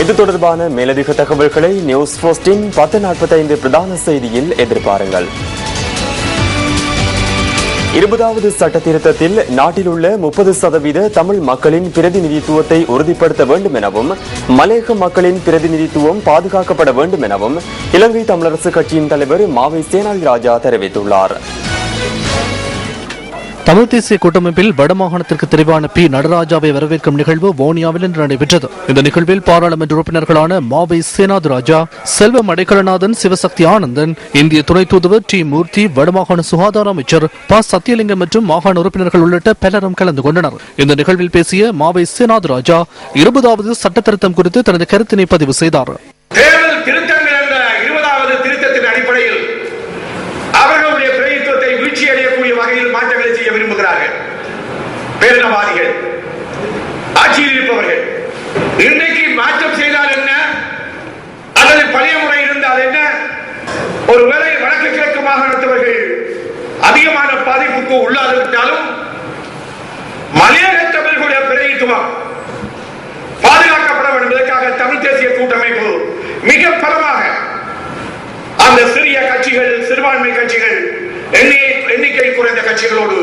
இது தொடர்பான மேலதிக தகவல்களை நியூஸ் போஸ்டின் 10:45 பிரதான செய்தியில் எதிர்பாருங்கள். 20வது சட்ட திருத்தத்தில் நாட்டில் உள்ள 30% தமிழ் மக்களின் பிரதிநிதித்துவத்தை உறுதிப்படுத்த வேண்டும் எனவும் மலையக மக்களின் பிரதிநிதித்துவம் பாதுகாக்கப்பட வேண்டும் எனவும் இலங்கை தமிழரசு கட்சியின் தலைவர் மாவை சேனாதிராஜா தெரிவித்துள்ளார். தமிழ் தேசிய கூட்டமைப்பில் வடமாகாணத்திற்கு தெரிவான பி நடராஜாவை வரவேற்கும் நிகழ்வு வோனியாவில் இன்று நடைபெற்றது. இந்த நிகழ்வில் பாராளுமன்ற உறுப்பினர்களான மாவை சேனாதிராஜா, செல்வம் அடைக்கலநாதன், சிவசக்தி ஆனந்தன், இந்திய துணை தூதுவர் டி மூர்த்தி, வடமாகாண சுகாதார அமைச்சர் ப சத்தியலிங்கம் மற்றும் மாகாண உறுப்பினர்கள் உள்ளிட்ட பலரும் கலந்து கொண்டனர். இந்த நிகழ்வில் பேசிய மாவை சேனாதிராஜா 20வது சட்ட திருத்தம் குறித்து தனது கருத்தினை பதிவு செய்தார். தேர்தல் திருத்தங்கள் என்ற 20வது திருத்தத்தின் அடிப்படையில் அவர்களுடைய பிரதித்துவத்தை வீழ்ச்சி அடையக்கூடிய வகையில் மாற்றங்களை செய்ய விரும்புகிறார்கள். பேரினவாதிகள், ஆட்சியில் இருப்பவர்கள் இன்றைக்கு மாற்றம் செய்தால் என்ன, அல்லது பழைய முறை இருந்தால் என்ன? ஒருவேளை வடக்கு கிழக்கு மாகாணத்தவர்கள் அதிகமான பாதிப்புக்கு உள்ளாதிருந்தாலும் மலையகத்தவர்களுடைய பிரதித்துவம் பாதுகாக்கப்பட வேண்டும் என்பதற்காக தமிழ் தேசிய கூட்டமைப்பு மிக பலமாக அந்த சிறிய கட்சிகள், சிறுபான்மை கட்சிகள், எண்ணிக்கை குறைந்த கட்சிகளோடு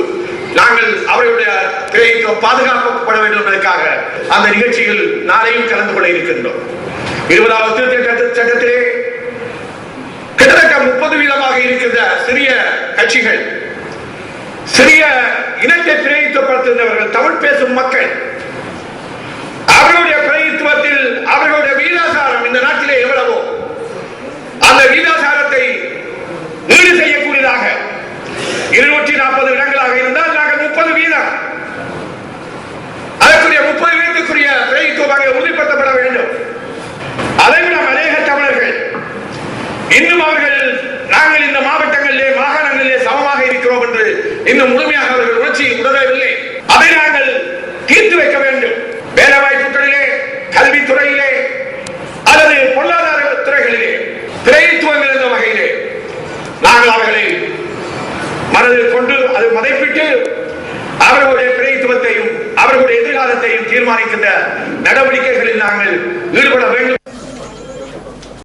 நாங்கள் அவர்களுடைய பிரதித்துவம் பாதுகாக்கப்பட வேண்டும் என்பதற்காக அந்த நிகழ்ச்சியில் நாளையும் கலந்து கொள்ள இருக்கின்றோம். 20வது திருத்த சட்டத்திலே கிட்டத்தட்ட 30% இருக்கின்ற சிறிய கட்சிகள், சிறிய இனத்தை பிரதித்துவப்படுத்துகின்றவர்கள், தமிழ் பேசும் மக்கள், அவர்களுடைய பிரதித்துவத்தில் அவர்களுடைய வீதாசாரம் இந்த நாட்டிலே எவ்வளவோ அந்த வீதாசாரத்தை ஈடு செய்யக்கூடியதாக 240 இடங்களாக இருந்தால் நாங்கள் 30 வீதம், அதற்குரிய 30 வீதத்துக்குரிய பிரதித்துவமாக உறுதிப்படுத்தப்பட வேண்டும். அதைவிட மலையக தமிழர்கள் இன்னும் அவர்கள் நாங்கள் இந்த மாவட்டங்களிலே மாகாணங்களிலே சமமாக இருக்கிறோம் என்று இன்னும் முழுமையாக அவர்கள் உணர்ச்சி உணரவில்லை. அதை நாங்கள் தீர்த்து வைக்க வேண்டும். வேலைவாய்ப்புகளிலே, கல்வித்துறையிலே அல்லது பொருளாதார துறைகளிலே பிரதித்துவங்கள் என்ற வகையிலே நாங்கள் அவர்களை மனதில் கொண்டு அது மதிப்பிட்டு அவர்களுடைய பிரதித்துவத்தையும் அவர்களுடைய எதிர்காலத்தையும் தீர்மானிக்கின்ற நடவடிக்கைகளில் நாங்கள் ஈடுபட வேண்டும்.